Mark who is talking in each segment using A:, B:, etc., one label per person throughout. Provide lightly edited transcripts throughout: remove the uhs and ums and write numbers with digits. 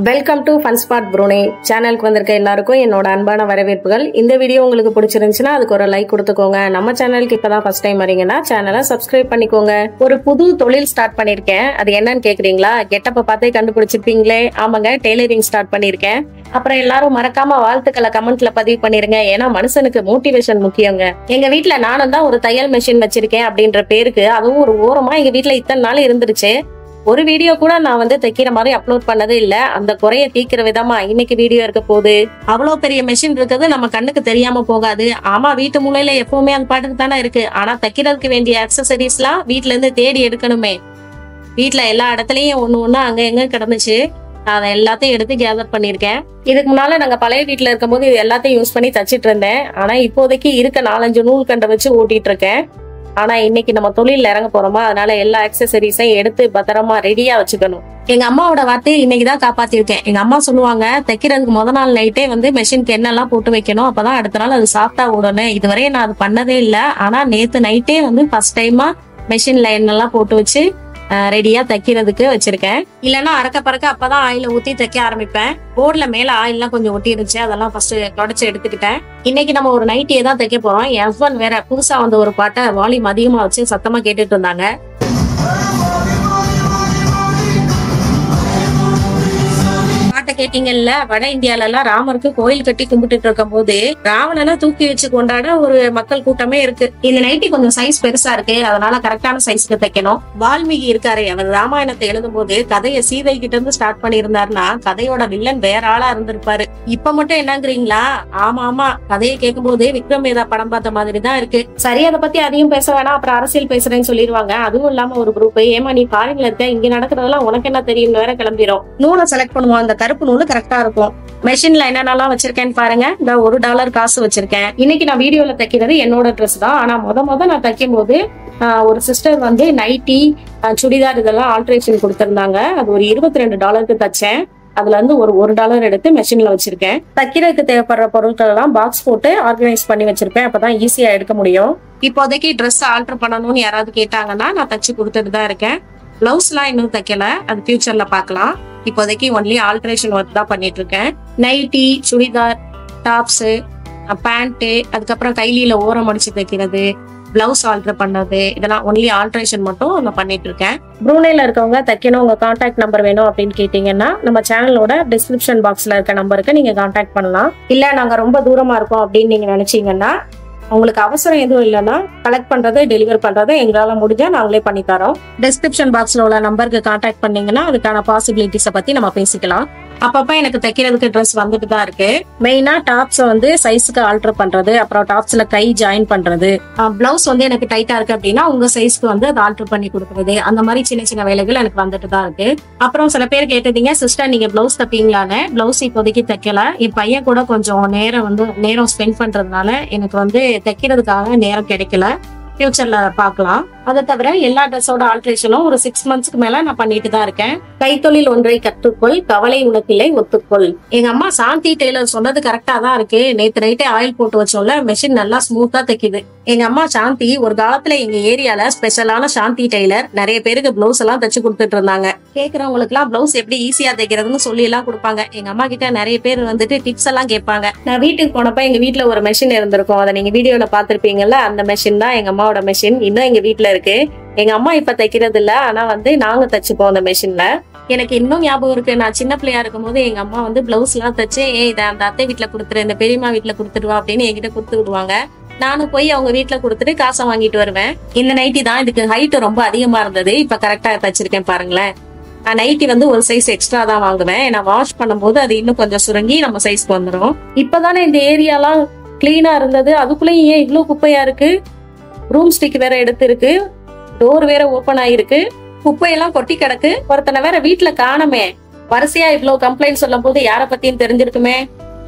A: Welcome to fun spot Brunei சேனலுக்கு வந்திருக்க எல்லாருக்கும் என்னோட அன்பான வரவேற்புகள். இந்த வீடியோ உங்களுக்கு பிடிச்சிருந்துச்சுன்னா அதுக்கு ஒரு லைக் கொடுத்துக்கோங்க. நம்ம சேனலுக்கு இப்பதான் ஃபர்ஸ்ட் டைம் வரீங்கன்னா சேனலை சப்ஸ்கிரைப் பண்ணிக்கோங்க. ஒரு புது தொழில் ஸ்டார்ட் பண்ணிருக்கேன். அது என்னன்னு கேக்குறீங்களா? கெட்டப்ப பார்த்தே கண்டுபிடிச்சிருப்பீங்களே. ஆமாங்க, டெய்லரிங் ஸ்டார்ட் பண்ணிருக்கேன். அப்புறம் எல்லாரும் மறக்காம வாழ்த்துக்களை கமெண்ட்ல பதிவு பண்ணிருங்க. ஏன்னா மனுஷனுக்கு மோட்டிவேஷன் முக்கியங்க. எங்க வீட்டுல நானும் தான் ஒரு தையல் மெஷின் வச்சிருக்கேன் அப்படின்ற பேருக்கு. அதுவும் ஒரு ஓரமா எங்க வீட்டுல இத்தனை நாள் இருந்துருச்சு. ஒரு வீடியோ கூட நான் தைக்கிற மாதிரி அப்லோட் பண்ணதே இல்ல. அந்த குறைய தீக்கிற விதமா இன்னைக்கு வீடியோ இருக்க போகுது. அவ்வளவு பெரிய மெஷின் இருக்குது, நம்ம கண்ணுக்கு தெரியாம போகாது. ஆமா, வீட்டு மூலையில எப்பவுமே அந்த பாட்டுக்கு தானே இருக்கு. ஆனா தைக்கிறதுக்கு வேண்டிய அக்சசரிஸ் எல்லாம் வீட்டுல இருந்து தேடி எடுக்கணுமே. வீட்டுல எல்லா இடத்துலயும் ஒண்ணு அங்க எங்க கிடந்துச்சு. அதை எல்லாத்தையும் எடுத்து கேதர் பண்ணிருக்கேன். இதுக்கு முன்னால நாங்க பழைய வீட்டுல இருக்கும் போது இது எல்லாத்தையும் யூஸ் பண்ணி தச்சிட்டு இருந்தேன். ஆனா இப்போதைக்கு இருக்க 4-5 நூல் கண்டை வச்சு ஓட்டிட்டு இருக்கேன். ஆனா இன்னைக்கு நம்ம தொழில இறங்க போறோமா, அதனால எல்லா அக்சசரிஸையும் எடுத்து பத்திரமா ரெடியா வச்சுக்கணும். எங்க அம்மாவோட வார்த்தையை இன்னைக்குதான் காப்பாத்திருக்கேன். எங்க அம்மா சொல்லுவாங்க, தைக்கிறதுக்கு முத நாள் நைட்டே மெஷினுக்கு எண்ணெல்லாம் போட்டு வைக்கணும், அப்பதான் அடுத்த நாள் அது சாஃப்டா ஓடணும். இதுவரையும் நான் அது பண்ணதே இல்லை. ஆனா நேத்து நைட்டே ஃபர்ஸ்ட் டைமா மெஷின்ல எண்ணெல்லாம் போட்டு வச்சு ரெடியா தைக்கிறதுக்கு வச்சிருக்கேன். இல்லைன்னா அறக்க பறக்க அப்பதான் ஆயில ஊத்தி தைக்க ஆரம்பிப்பேன். போர்ட்ல மேல ஆயில்லாம் கொஞ்சம் ஒட்டி இருந்துச்சு, அதெல்லாம் ஃபர்ஸ்ட் தொடச்சு எடுத்துக்கிட்டேன். இன்னைக்கு நம்ம ஒரு நைட்டியே தான் தைக்க போறோம். என் ஹஸ்பண்ட் வேற புதுசா ஒரு பாட்டை வால்யூம் அதிகமா வச்சு சத்தமா கேட்டுட்டு இருந்தாங்க. கேட்டீங்கல்ல, வட இந்தியால எல்லாம் ராமருக்கு கோயில் கட்டி கும்பிட்டு இருக்கும் போது ராவணனை தூக்கி வச்சு கொண்டாட ஒரு மக்கள் கூட்டமே இருக்கு. இந்த நைட்டி கொஞ்சம் சைஸ் பெருசா இருக்கு, அதனால கரெக்டான சைஸ்க்கு தைக்கணும். வால்மீகி இருக்காரு, அவர் ராமாயணத்தை எழுதும் போது கதையை சீதை கிட்ட இருந்து ஸ்டார்ட் பண்ணியிருந்தாருன்னா கதையோட வில்லன் வேற ஆளா இருந்திருப்பாரு. இப்ப மட்டும் என்னங்கிறீங்களா? ஆமா, கதையை கேட்கும் போது விக்ரம் வேதா படம் பார்த்த மாதிரி தான் இருக்கு. சரி, அதை பத்தி அதிகம் பேச வேணாம், அப்புறம் அரசியல் பேசுறேன்னு சொல்லிடுவாங்க. அதுவும் இல்லாம ஒரு குரூப், ஏமா நீ ஃபாரின்ல இருக்க, இங்க நடக்கிறதெல்லாம் உனக்கு என்ன தெரியும் வேற கிளம்பிடும். நூலை செலக்ட் பண்ணுவோம். அந்த கருப்பு நூலு கரெக்டா இருக்கும். மெஷின்ல என்னென்னலாம் வச்சிருக்கேன்னு பாருங்க. இந்த $1 காசு வச்சிருக்கேன். இன்னைக்கு நான் வீடியோல தைக்கிறது என்னோட ட்ரெஸ் தான். ஆனா முத நான் தைக்கும் போது ஒரு சிஸ்டர் நைட்டி, சுடிதார் இதெல்லாம் ஆல்ட்ரேஷன் கொடுத்திருந்தாங்க. அது ஒரு $22 தைச்சேன். அதுல ஒரு $1 எடுத்து மெஷின்ல வச்சிருக்கேன். தைக்கிறதுக்கு தேவைப்படுற பொருட்கள் எல்லாம் பாக்ஸ் போட்டு ஆர்கனைஸ் பண்ணி வச்சிருப்பேன். அப்பதான் ஈஸியா எடுக்க முடியும். இப்போதைக்கு ட்ரெஸ் ஆல்டர் பண்ணணும்னு யாராவது கேட்டாங்கன்னா நான் தச்சு கொடுத்துட்டு தான் இருக்கேன். பிளவுஸ் எல்லாம் இன்னும் தைக்கல, அது ஃபியூச்சர்ல பாக்கலாம். இப்போதைக்கு ஒன்லி ஆல்ட்ரேஷன் ஒர்க் தான் பண்ணிட்டு இருக்கேன். நைட்டி, சுடிதார், டாப்ஸ், பேண்ட், அதுக்கப்புறம் கைலியில ஓரம் அடிச்சு தைக்கிறது, பிளவுஸ் ஆல்டர் பண்ணது, இதெல்லாம் ஒன்லி ஆல்ட்ரேஷன் மட்டும் நான் பண்ணிட்டு இருக்கேன். ப்ரூனேல இருக்கவங்க தைக்கணும், உங்க கான்டாக்ட் நம்பர் வேணும் அப்படின்னு கேட்டீங்கன்னா நம்ம சேனலோட டிஸ்கிரிப்ஷன் பாக்ஸ்ல இருக்க நம்பருக்கு நீங்க கான்டாக்ட் பண்ணலாம். இல்ல நாங்க ரொம்ப தூரமா இருக்கோம் அப்படின்னு நீங்க நினைச்சீங்கன்னா, உங்களுக்கு அவசரம் எதுவும் இல்லைன்னா கலெக்ட் பண்றது, டெலிவர் பண்றது எங்களால முடிஞ்சா நாங்களே பண்ணி தரோம். டிஸ்கிரிப்ஷன் பாக்ஸ்ல உள்ள நம்பருக்கு கான்டாக்ட் பண்ணீங்கன்னா அதுக்கான பாசிபிலிட்டிஸை பத்தி நம்ம பேசிக்கலாம். அப்பப்ப எனக்கு தைக்கிறதுக்கு ட்ரெஸ் வந்துட்டு தான் இருக்கு. மெயினா டாப்ஸ் சைஸுக்கு ஆல்டர் பண்றது, அப்புறம் டாப்ஸ்ல கை ஜாயின் பண்றது, பிளவுஸ் எனக்கு டைட்டா இருக்கு அப்படின்னா உங்க சைஸ்க்கு அதை ஆல்டர் பண்ணி கொடுக்கறது, அந்த மாதிரி சின்ன சின்ன வேலைகள் எனக்கு வந்துட்டு தான் இருக்கு. அப்புறம் சில பேர் கேட்டதீங்க, சிஸ்டர் நீங்க பிளவுஸ் தைப்பீங்களான்னு. பிளவுஸ் இப்போதைக்கு தைக்கல. என் பையன் கூட கொஞ்சம் நேரம் ஸ்பெண்ட் பண்றதுனால எனக்கு தைக்கிறதுக்காக நேரம் கிடைக்கல. ஃபியூச்சர்ல பாக்கலாம். அதை தவிர எல்லா ட்ரெஸ்ஸோட ஆல்ட்ரேஷனும் ஒரு 6 மந்த்ஸ்க்கு மேல நான் பண்ணிட்டு தான் இருக்கேன். கைத்தொழில் ஒன்றை கற்றுக்கொள், கவலை உனக்கில்லை ஒத்துக்கொள். எங்க அம்மா சாந்தி டெய்லர் சொன்னது கரெக்டா தான் இருக்கு. நேத்து நைட்டே ஆயில் போட்டு வச்சோம்ல, மெஷின் நல்லா ஸ்மூத்தா தைக்குது. எங்க அம்மா சாந்தி ஒரு காலத்துல எங்க ஏரியால ஸ்பெஷலான சாந்தி டெய்லர், நிறைய பேருக்கு பிளவுஸ் எல்லாம் தைச்சு கொடுத்துட்டு இருந்தாங்க. கேக்குறவங்களுக்கு எல்லாம் பிளவுஸ் எப்படி ஈஸியா தைக்கிறதுன்னு சொல்லி எல்லாம் கொடுப்பாங்க. எங்க அம்மா கிட்ட நிறைய பேர் டிப்ஸ் எல்லாம் கேட்பாங்க. நான் வீட்டுக்கு போனப்ப எங்க வீட்டுல ஒரு மெஷின் இருந்திருக்கும், அதை நீங்க வீடியோல பாத்திருப்பீங்கல்ல. அந்த மெஷின் தான் எங்க அம்மாவோட மெஷின். இன்னும் எங்க வீட்டுல இருக்கு. எங்க அம்மா இப்ப தைக்கிறது இல்ல, ஆனா நாங்க தச்சுப்போம் அந்த மெஷின்ல. எனக்கு இன்னும் ஞாபகம் இருக்கு, நான் சின்ன பிள்ளையா இருக்கும் போது எங்க அம்மா பிளவுஸ் எல்லாம் தச்சு, இதை அந்த அத்தை வீட்டுல கொடுத்துரு, இந்த பெரியம்மா வீட்டுல கொடுத்துருவா அப்படின்னு என்கிட்ட கொடுத்து விடுவாங்க. நானும் போய் அவங்க வீட்டுல கொடுத்துட்டு காசை வாங்கிட்டு வருவேன். இந்த நைட்டி தான், இதுக்கு ஹைட் ரொம்ப அதிகமா இருந்தது. இப்ப கரெக்டா தச்சிருக்கேன் பாருங்களேன். நான் நைட்டி ஒரு சைஸ் எக்ஸ்ட்ரா தான் வாங்குவேன். நான் வாஷ் பண்ணும்போது அது இன்னும் கொஞ்சம் சுருங்கி நம்ம சைஸ்க்கு வந்துடும். இப்பதானே இந்த ஏரியாலாம் கிளீனா இருந்தது, அதுக்குள்ளேயும் ஏன் இவ்வளவு குப்பையா இருக்கு? ரூம் ஸ்டிக் வேற எடுத்து இருக்கு, டோர் வேற ஓபன் ஆயிருக்கு, குப்பையெல்லாம் கொட்டி கிடக்கு. ஒருத்தனை வேற வீட்டுல காணமே. வரிசையா இவ்வளவு கம்ப்ளைண்ட் சொல்லும் போது யார பத்தியும் தெரிஞ்சிருக்குமே.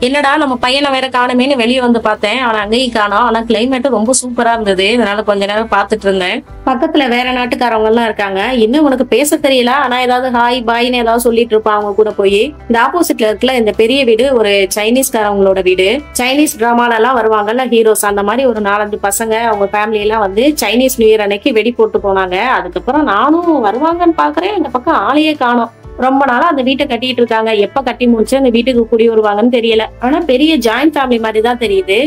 A: என்னடா நம்ம பையனை வேற காணுமேன்னு வெளியே பார்த்தேன். ஆனா அங்கேயும் காணோம். ஆனா கிளைமேட் ரொம்ப சூப்பரா இருந்தது, அதனால கொஞ்ச நேரம் பாத்துட்டு இருந்தேன். பக்கத்துல வேற நாட்டுக்காரவங்க எல்லாம் இருக்காங்க. இன்னும் உனக்கு பேச தெரியல, ஆனா ஏதாவது ஹாய் பாய்ன்னு ஏதாவது சொல்லிட்டு இருப்பான் அவங்க கூட போய். இந்த ஆப்போசிட்ல இருக்குல்ல இந்த பெரிய வீடு ஒரு சைனீஸ்காரவங்களோட வீடு. சைனீஸ் டிராமால எல்லாம் வருவாங்கல்ல ஹீரோஸ், அந்த மாதிரி ஒரு 4-5 பசங்க அவங்க ஃபேமிலி எல்லாம் சைனீஸ் நியூ இயர் அன்னைக்கு வெடி போட்டு போனாங்க. அதுக்கப்புறம் நானும் வருவாங்கன்னு பாக்குறேன், இந்த பக்கம் ஆளையே காணோம். ரொம்ப நாளா அந்த வீட்டை கட்டிட்டு இருக்காங்க. எப்ப கட்டி முடிச்சு அந்த வீட்டுக்கு குடி வருவாங்கன்னு தெரியல. ஆனா பெரிய ஜாயிண்ட் ஃபேமிலி மாதிரி தான் தெரியுது.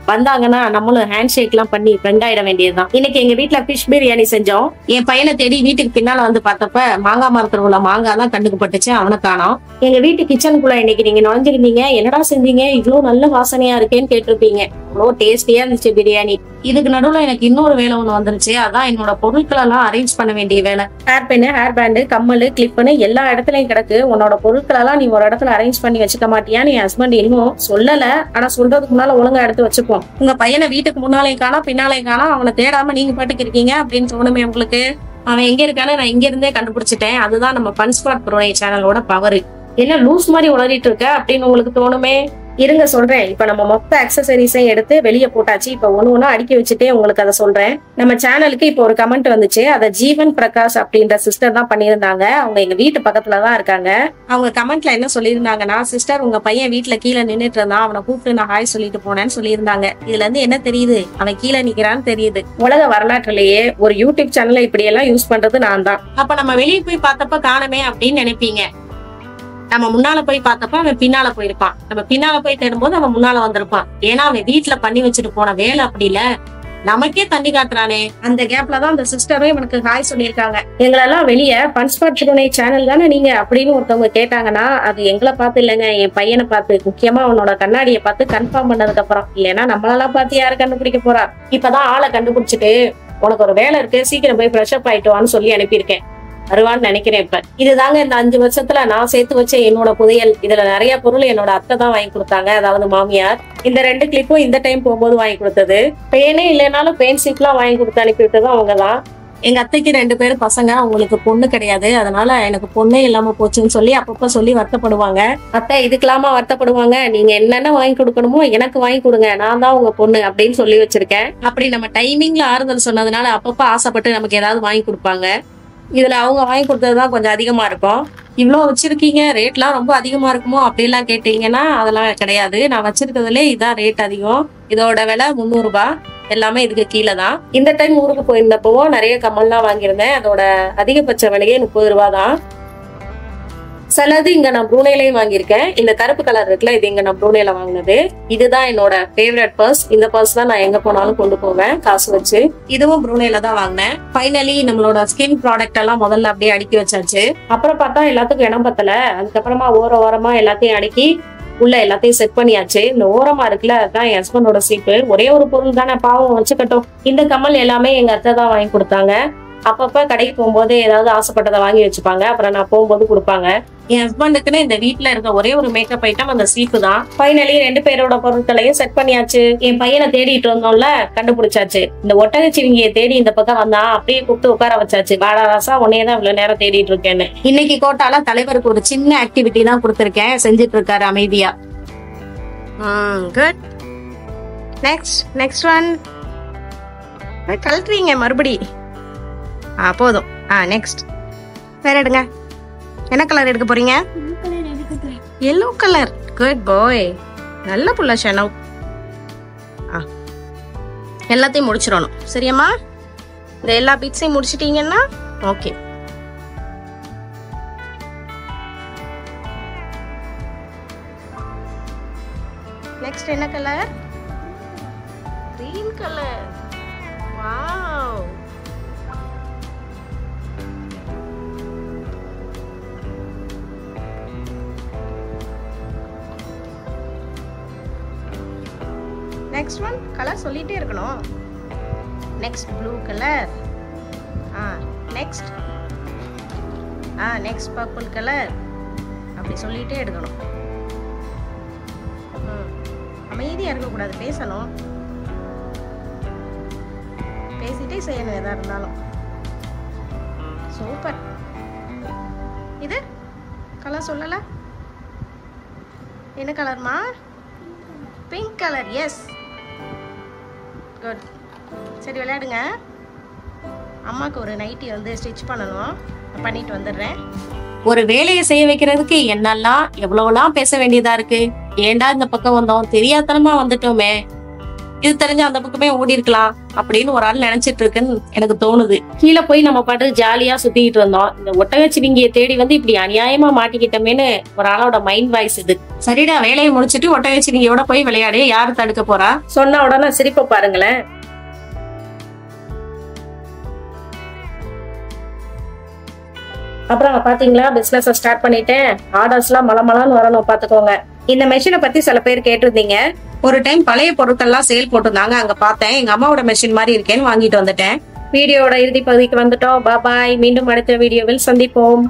A: வந்தாங்கன்னா நம்மளும் ஹேண்ட் ஷேக் எல்லாம் பண்ணி ஃப்ரெண்ட் ஆயிட வேண்டியதுதான். இன்னைக்கு எங்க வீட்டுல ஃபிஷ் பிரியாணி செஞ்சோம். என் பையனை தேடி வீட்டுக்கு பின்னால வந்து பார்த்தப்ப மாங்காய் மரத்துல உள்ள மாங்காய் தான் கண்ணுக்கு பட்டுச்சு. அவனை காணோம். எங்க வீட்டு கிச்சனுக்குள்ள இன்னைக்கு நீங்க நுழைஞ்சிருந்தீங்க. என்னடா செஞ்சீங்க, இவ்வளவு நல்ல வாசனையா இருக்கேன்னு கேட்டிருப்பீங்க. அவ்வளோ டேஸ்டியா இருந்துச்சு பிரியாணி. இதுக்கு நடுவுல எனக்கு இன்னொரு வேலை ஒண்ணு வந்துருச்சு. அதான் என்னோட பொருட்கள் எல்லாம் அரேஞ்ச் பண்ண வேண்டிய வேலை. ஹேர் பென்னு, ஹேர் பேண்டு, கம்மல், கிளிப்புன்னு எல்லா இடத்துலயும் கிடக்கு. உன்னோட பொருட்கள் எல்லாம் நீ ஒரு இடத்துல அரேஞ்ச் பண்ணி வச்சுக்க மாட்டியா? என் ஹஸ்பண்ட் இன்னும் சொல்லல. ஆனா சொல்றதுக்கு முன்னால ஒழுங்கா எடுத்து வச்சுப்போம். உங்க பையனை வீட்டுக்கு முன்னாலையும் காணா பின்னாலையும் காணா. அவனை தேடாம நீங்க பாட்டுக்கு இருக்கீங்க அப்படின்னு தோணுமே உங்களுக்கு. அவன் எங்க இருக்கான்னு நான் இங்க இருந்தே கண்டுபிடிச்சிட்டேன். அதுதான் நம்ம ஃபன் ஸ்பாட் ப்ரோ சேனலோட பவர். என்ன லூஸ் மாதிரி உளறிட்டு இருக்க அப்படின்னு உங்களுக்கு தோணுமே. இருங்க சொல்றேன். இப்ப நம்ம மொத்த அக்சசரிஸையும் எடுத்து வெளியே போட்டாச்சு. இப்ப ஒண்ணு அடுக்கி வச்சுட்டே உங்களுக்கு அதை சொல்றேன். நம்ம சேனலுக்கு இப்ப ஒரு கமெண்ட் வந்துச்சு. அதை ஜீவன் பிரகாஷ் அப்படின்ற சிஸ்டர் தான் பண்ணியிருந்தாங்க. அவங்க எங்க வீட்டு பக்கத்துலதான் இருக்காங்க. அவங்க கமெண்ட்ல என்ன சொல்லியிருந்தாங்கன்னா, சிஸ்டர் உங்க பையன் வீட்டுல கீழே நின்றுட்டு இருந்தான், அவனை கூப்பிட்டு நான் ஹாய் சொல்லிட்டு போனேன்னு சொல்லியிருந்தாங்க. இதுல இருந்து என்ன தெரியுது? அவன் கீழே நிக்கிறான்னு தெரியுது. உலக வரலாற்றுலயே ஒரு யூடியூப் சேனலை இப்படி எல்லாம் யூஸ் பண்றது நான் தான். அப்ப நம்ம வெளியே போய் பார்த்தப்ப காணமே அப்படின்னு நினைப்பீங்க. நம்ம முன்னால போய் பார்த்தப்ப அவன் பின்னால போயிருப்பான். நம்ம பின்னால போய் தேடும்போது அவன் முன்னால வந்திருப்பான். ஏன்னா அவன் வீட்டுல பண்ணி வச்சுட்டு போன வேலை அப்படி இல்ல. நமக்கே தண்ணி காட்டுறானே. அந்த கேப்லதான் அந்த சிஸ்டரும் இவனுக்கு ஹாய் சொல்லியிருக்காங்க. எங்களெல்லாம் வெளியே ஃபன் ஸ்பாட் ப்ரோ சேனல் தானே நீங்க அப்படின்னு ஒருத்தவங்க கேட்டாங்கன்னா, அது எங்களை பார்த்து இல்லைங்க, என் பையனை பார்த்து. முக்கியமா அவனோட கண்ணாடியை பார்த்து கன்ஃபார்ம் பண்ணதுக்கு அப்புறம். இல்லைன்னா நம்மளெல்லாம் பார்த்து யாரு கண்டுபிடிக்க போறா? இப்பதான் ஆளை கண்டுபிடிச்சிட்டு உனக்கு ஒரு வேலை இருக்கு, சீக்கிரம் போய் ஃப்ரெஷ் அப் ஆயிட்டுவான்னு சொல்லி அனுப்பியிருக்கேன். வருவான்னு நினைக்கிறேன். இப்ப இதுதாங்க இந்த 5 வருஷத்துல நான் சேர்த்து வச்ச என்னோட புதையல். இதுல நிறைய பொருள் என்னோட அத்தை தான் வாங்கி கொடுத்தாங்க, அதாவது மாமியார். இந்த 2 கிளிப்பும் இந்த டைம் போகும்போது வாங்கி கொடுத்தது. பேனே இல்லைனாலும் பெயின் சீட்லாம் வாங்கி கொடுத்து அனுப்பி விட்டது அவங்கதான். எங்க அத்தைக்கு 2 பேரும் பசங்க, அவங்களுக்கு பொண்ணு கிடையாது. அதனால எனக்கு பொண்ணே இல்லாம போச்சுன்னு சொல்லி அப்பப்ப சொல்லி வருத்தப்படுவாங்க. அத்தை இதுக்கெல்லாமா வருத்தப்படுவாங்க? நீங்க என்னென்ன வாங்கி கொடுக்கணுமோ எனக்கு வாங்கி கொடுங்க, நான் தான் உங்க பொண்ணு அப்படின்னு சொல்லி வச்சிருக்கேன். அப்படி நம்ம டைமிங்ல ஆறுதல் சொன்னதுனால அப்பப்ப ஆசைப்பட்டு நமக்கு ஏதாவது வாங்கி கொடுப்பாங்க. இதுல அவங்க வாங்கி கொடுத்ததுதான் கொஞ்சம் அதிகமா இருக்கும். இவ்வளவு வச்சிருக்கீங்க, ரேட்லாம் ரொம்ப அதிகமா இருக்குமோ அப்படிலாம் கேட்டீங்கன்னா அதெல்லாம் கிடையாது. நான் வச்சிருக்கிறதுல இதான் ரேட் அதிகம். இதோட விலை 300 ரூபாய். எல்லாமே இதுக்கு கீழே தான். இந்த டைம் ஊருக்கு போயிருந்தப்போ நிறைய கம்மல்லாம் வாங்கியிருந்தேன். அதோட அதிகபட்ச விலையே 30 ரூபாய் தான். சிலது இங்க நான் ப்ரூனேலையும் வாங்கியிருக்கேன். இந்த கருப்பு கலர் இருக்குல்ல, இது இங்க நான் ப்ரூனேல வாங்கினது. இதுதான் என்னோட ஃபேவரட் பர்ஸ். இந்த பர்ஸ் தான் நான் எங்க போனாலும் கொண்டு போவேன் காசு வச்சு. இதுவும் ப்ரூனேல தான் வாங்கினேன். ஃபைனலி நம்மளோட ஸ்கின் ப்ராடக்ட் எல்லாம் முதல்ல அப்படியே அடுக்கி வச்சாச்சு. அப்புறம் பார்த்தா எல்லாத்துக்கும் இடம் பத்தல. அதுக்கப்புறமா ஓரமா எல்லாத்தையும் அடுக்கி உள்ள எல்லாத்தையும் செட் பண்ணியாச்சு. இந்த ஓரமா இருக்குல்ல, அதுதான் என் ஹஸ்பண்டோட சீப்பு. ஒரே ஒரு பொருள் தானே, பாவம் வச்சுக்கட்டும். இந்த கம்மல் எல்லாமே எங்க அத்தை தான் வாங்கி கொடுத்தாங்க. அப்பப்ப கடைக்கு போகும்போது ஏதாவது ஆசைப்பட்டதை வாங்கி வச்சுப்பாங்க. அப்புறம் நான் போகும்போது கொடுப்பாங்க. என் ஹஸ்பண்டுக்குன்னு இந்த வீட்டுல இருக்க ஒரே ஒரு மேக்கப் ஐட்டம் அந்த சீப்பு தான். ஃபைனலி 2 பேரோட பொருட்களையும் செட் பண்ணியாச்சு. என் பையனை தேடிட்டு இருந்தோம்ல, கண்டுபிடிச்சாச்சு. இந்த ஒட்டகச்சிவிங்கியை தேடி இந்த பக்கம் வந்தான். அப்படியே கூப்பிட்டு உட்கார வச்சாச்சு. வாடா ராசா, உன்னையதான் இவ்வளவு நேரம் தேடிட்டு இருக்கேன்னு. இன்னைக்கு கோட்டால தலைவருக்கு ஒரு சின்ன ஆக்டிவிட்டி தான் கொடுத்துருக்கேன். செஞ்சுட்டு இருக்காரு அமைதியா. குட். Next one. கழட்டுறீங்க மறுபடி. போதும். நெக்ஸ்ட் வேற எடுங்க. என்ன கலர் எடுக்க போறீங்க? yellow colour. குட் பாய். நல்ல புள்ள ஷனவ். எல்லாத்தையும் முடிச்சிடணும். சரியாம்மா? இந்த எல்லா பிக்ஸையும் முடிச்சிட்டீங்கன்னா ஓகே. நெக்ஸ்ட் என்ன colour? Green colour. Wow. Next one. Colour சொல்லிட்டே இருக்கணும். Next blue colour. Next purple colour. அப்படி சொல்லிட்டே எடுக்கணும். அமைதியா இருக்கக்கூடாது, பேசணும். பேசிட்டே செய்யணும் எதா இருந்தாலும். சூப்பர். இது கலர் சொல்லல. என்ன கலர்மா? Pink colour. Yes, good. சரி விளையாடுங்க. அம்மாவுக்கு ஒரு நைட்டி வந்து ஸ்டிச் பண்ணணும், பண்ணிட்டு வந்துடுறேன். ஒரு வேலையை செய்ய வைக்கிறதுக்கு என்னெல்லாம் எவ்வளவுலாம் பேச வேண்டியதா இருக்கு. ஏண்டா இந்த பக்கம் வந்தோம், தெரியாதனமா வந்துட்டோமே. இது தெரிஞ்சு அந்த பக்கமே ஓடி இருக்கலாம் அப்படின்னு ஒரு ஆள் நினைச்சிட்டு இருக்குன்னு எனக்கு தோணுது. கீழே போய் நம்ம பாட்டு ஜாலியா சுத்திக்கிட்டு இருந்தோம். இந்த ஒட்டகச்சிவிங்கிய தேடி வந்து இப்படி அநியாயமா மாட்டிக்கிட்டோமேனு ஒரு ஆளோட மைண்ட் வாய்ஸ் இது. சரிடா, வேலையை முடிச்சிட்டு ஒட்டகச்சிவிங்கியோட போய் விளையாடு, யாரு தடுக்க போறா? சொன்ன உடனே சிரிப்பை பாருங்களேன். அப்புறம் பாத்தீங்களா, பிசினஸ் ஸ்டார்ட் பண்ணிட்டேன், ஆர்டர்ஸ் எல்லாம் மலமலான்னு வரணும் பாத்துக்கோங்க. இந்த மெஷினை பத்தி சில பேர் கேட்டிருந்தீங்க. ஒரு டைம் பழைய பொருட்கள்லாம் சேல் போட்டிருந்தாங்க, அங்க பார்த்தேன். எங்க அம்மாவோட மெஷின் மாதிரி இருக்கேன்னு வாங்கிட்டு வந்துட்டேன். வீடியோட இறுதி பகுதிக்கு வந்துட்டோம். பாய், மீண்டும் அடுத்த வீடியோவில் சந்திப்போம்.